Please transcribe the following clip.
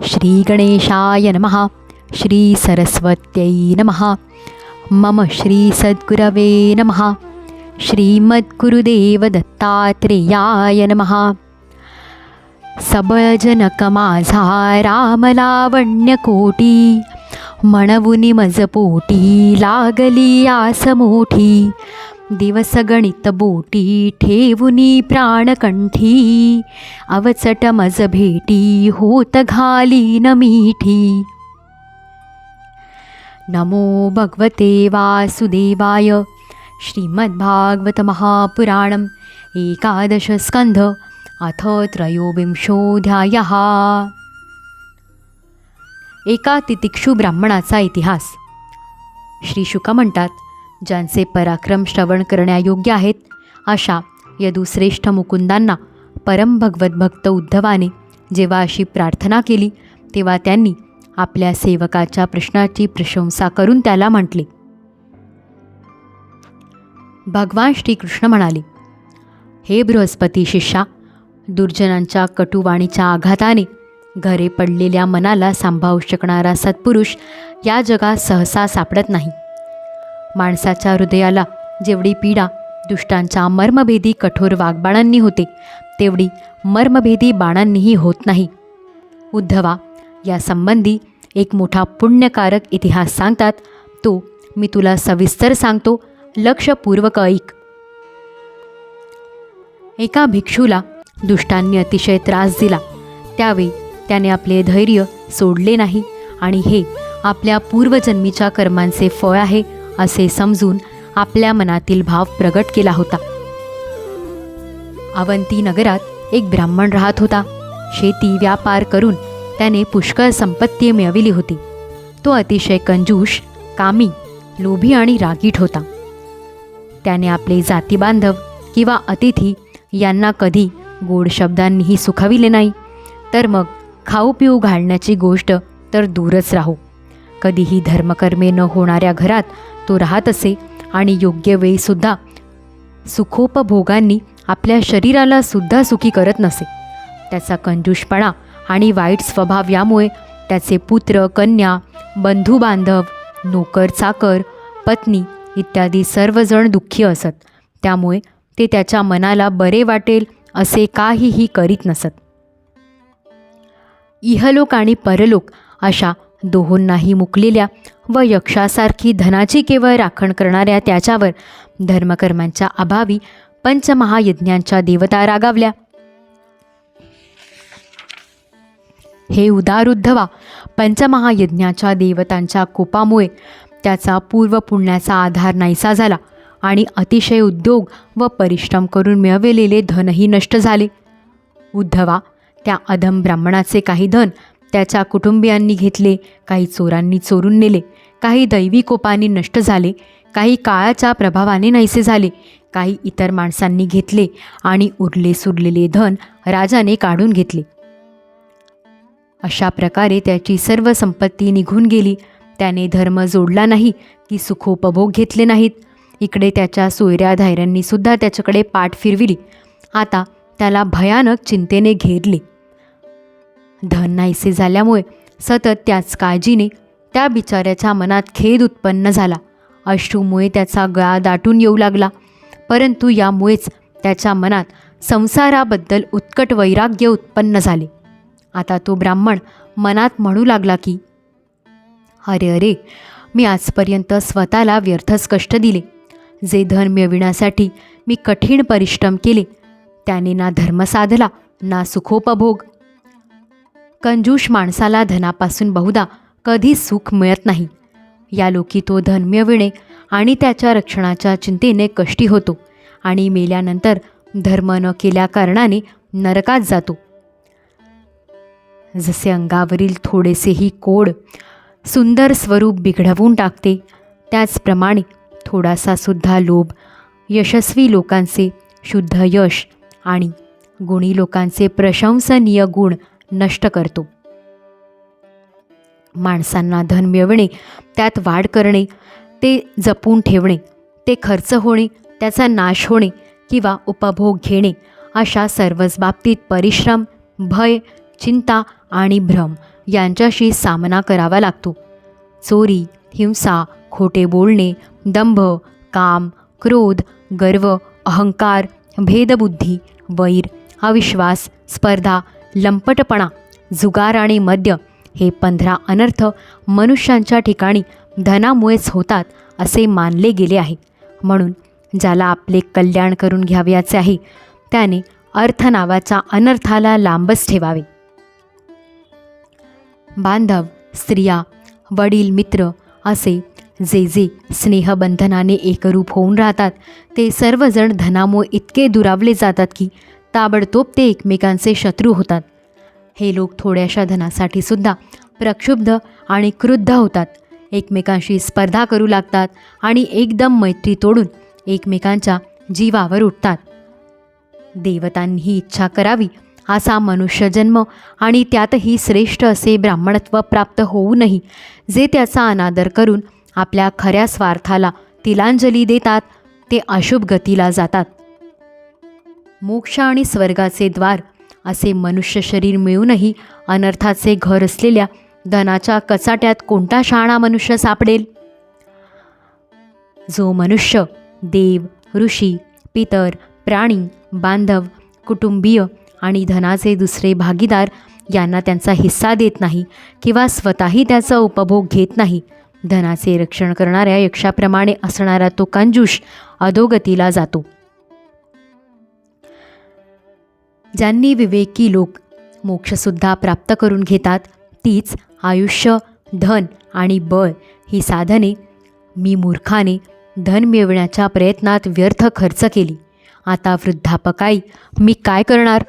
श्री गणेशाय नमः. श्री सरस्वत्यै नमः. मम श्री सद्गुरवे नमः. श्रीमद्गुरुदेव दत्तात्रेयाय नमः. सबळजनक माझा रामलावण्यकोटी, म्हणवुनी मज पोटी लागली आस मोठी. दिवस गणित बोटी ठेवुनी प्राणकंठी, अवचट मज भेटी होत घालीन मीठी. नमो भगवते वासुदेवाय. श्रीमद्भागवत महापुराणम् एकादश स्कंध अथ त्रयोविंशोऽध्यायः. एका तितिक्षु ब्राह्मणाचा इतिहास. श्री शुक म्हणतात, ज्यांचे पराक्रम श्रवण करण्यायोग्य आहेत अशा यदुश्रेष्ठ मुकुंदांना परम भगवत भक्त उद्धवाने जेव्हा अशी प्रार्थना केली तेव्हा त्यांनी आपल्या सेवकाच्या प्रश्नाची प्रशंसा करून त्याला म्हटले. भगवान श्रीकृष्ण म्हणाले, हे बृहस्पती शिष्या, दुर्जनांच्या कटुवाणीच्या आघाताने घरे पडलेल्या मनाला सांभाळू शकणारा सत्पुरुष या जगात सहसा सापडत नाही. माणसाच्या हृदयाला जेवढी पीडा दुष्टांच्या मर्मभेदी कठोर वाग्बाणांनी होते तेवढी मर्मभेदी बाणांनीही होत नाही. उद्धवा, या संबंधी एक मोठा पुण्यकारक इतिहास सांगतात, तो मी तुला सविस्तर सांगतो, लक्षपूर्वक ऐक. एका भिक्षूला दुष्टांनी अतिशय त्रास दिला. त्यावेळी त्याने आपले धैर्य सोडले नाही आणि हे आपल्या पूर्वजन्मीच्या कर्मांचे फळ आहे असे समजून आपल्या मनातील भाव प्रगट केला होता. अवंती नगरात एक ब्राह्मण राहत होता. शेती व्यापार करून त्याने पुष्कळ संपत्ती मिळविली होती. तो अतिशय कंजूष, कामी, लोभी आणि रागीट होता. त्याने आपले जातीबांधव किंवा अतिथी यांना कधी गोड शब्दांनीही सुखाविले नाही, तर मग खाऊ पिऊ घालण्याची गोष्ट तर दूरच राहो. कधीही धर्मकर्मे न होणाऱ्या घरात तो राहत असे आणि योग्य वेळीसुद्धा सुखोपभोगांनी आपल्या शरीराला सुद्धा सुखी करत नसे. त्याचा कंजूषपणा आणि वाईट स्वभाव यामुळे त्याचे पुत्र, कन्या, बंधू बांधव, नोकर चाकर, पत्नी इत्यादी सर्वजण दुःखी असत. त्यामुळे ते त्याच्या मनाला बरे वाटेल असे काहीही करीत नसत. इहलोक आणि परलोक अशा दोहोंनाही मुकलेल्या व यक्षासारखी धनाची केवळ राखण करणाऱ्या त्याच्यावर धर्मकर्मांच्या अभावी पंचमहायज्ञांच्या देवता रागावल्या. हे उदार उद्धवा, पंचमहायज्ञाच्या देवतांच्या कोपामुळे त्याचा पूर्वपुण्याचा आधार नाहीसा झाला आणि अतिशय उद्योग व परिश्रम करून मिळवलेले धनही नष्ट झाले. उद्धवा, त्या अधम ब्राह्मणाचे काही धन त्याच्या कुटुंबियांनी घेतले, काही चोरांनी चोरून नेले, काही दैवी कोपाने नष्ट झाले, काही काळाच्या प्रभावाने नाहीसे झाले, काही इतर माणसांनी घेतले आणि उरले सुरलेले धन राजाने काढून घेतले. अशा प्रकारे त्याची सर्व संपत्ती निघून गेली. त्याने धर्म जोडला नाही की सुखोपभोग घेतले नाहीत. इकडे त्याच्या सोयऱ्या धायऱ्यांनी सुद्धा त्याच्याकडे पाठ फिरविली. आता त्याला भयानक चिंतेने घेरले. धन नाहीसे झाल्यामुळे सतत त्याच काळजीने त्या बिचाऱ्याच्या मनात खेद उत्पन्न झाला. अश्रूमुळे त्याचा गळा दाटून येऊ लागला. परंतु यामुळेच त्याच्या मनात संसाराबद्दल उत्कट वैराग्य उत्पन्न झाले. आता तो ब्राह्मण मनात म्हणू लागला की, अरे अरे, मी आजपर्यंत स्वतःला व्यर्थच कष्ट दिले. जे धन मिळविण्यासाठी मी कठीण परिश्रम केले त्याने ना धर्म साधला ना सुखोपभोग. कंजूष माणसाला धनापासून बहुधा कधी सुख मिळत नाही. या लोकी तो धन मिळविणे आणि त्याच्या रक्षणाच्या चिंतेने कष्टी होतो आणि मेल्यानंतर धर्म न केल्या कारणाने नरकात जातो. जसे अंगावरील थोडेसेही कोड सुंदर स्वरूप बिघडवून टाकते, त्याचप्रमाणे थोडासा सुद्धा लोभ यशस्वी लोकांचे शुद्ध यश आणि गुणी लोकांचे प्रशंसनीय गुण नष्ट करतो. माणसांना धन मिळवणे, त्यात वाढ करणे, ते जपून ठेवणे, ते खर्च होणे, त्याचा नाश होणे किंवा उपभोग घेणे अशा सर्वच बाबतीत परिश्रम, भय चिंता आणि भ्रम यांच्याशी सामना करावा लागतो. चोरी, हिंसा, खोटे बोलणे, दंभ, काम, क्रोध, गर्व, अहंकार, भेदबुद्धी, वैर, अविश्वास, स्पर्धा, लंपटपणा, जुगार आणि मद्य हे 15 अनर्थ मनुष्यांच्या ठिकाणी धनामुळेच होतात असे मानले गेले आहे. म्हणून ज्याला आपले कल्याण करून घ्यावयाचे आहे त्याने अर्थ नावाच्या अनर्थाला लांबच ठेवावे. बांधव, स्त्रिया, वडील, मित्र असे जे जे स्नेहबंधनाने एकरूप होऊन राहतात ते सर्वजण धनामुळे इतके दुरावले जातात की ताबडतोब ते एकमेकांचे शत्रू होतात. हे लोक थोड्याशा धनासाठी सुद्धा प्रक्षुब्ध आणि क्रुद्ध होतात, एकमेकांशी स्पर्धा करू लागतात आणि एकदम मैत्री तोडून एकमेकांच्या जीवावर उठतात. देवतांनीही इच्छा करावी असा मनुष्यजन्म आणि त्यातही श्रेष्ठ असे ब्राह्मणत्व प्राप्त होऊनही जे त्याचा अनादर करून आपल्या खऱ्या स्वार्थाला तिलांजली देतात ते अशुभ गतीला जातात. मोक्ष आणि स्वर्गाचे द्वार असे मनुष्य शरीर मिळूनही अनर्थाचे घर असलेल्या धनाच्या कचाट्यात कोणता शहाणा मनुष्य सापडेल? जो मनुष्य देव, ऋषी, पितर, प्राणी, बांधव, कुटुंबीय आणि धनाचे दुसरे भागीदार यांना त्यांचा हिस्सा देत नाही किंवा स्वतःही त्याचा उपभोग घेत नाही, धनाचे रक्षण करणाऱ्या यक्षाप्रमाणे असणारा तो कंजूष अधोगतीला जातो. ज्यांनी विवेकी लोक मोक्षसुद्धा प्राप्त करून घेतात तीच आयुष्य, धन आणि बळ ही साधने मी मूर्खाने धन मिळवण्याच्या प्रयत्नात व्यर्थ खर्च केली. आता वृद्धापकाळी मी काय करणार?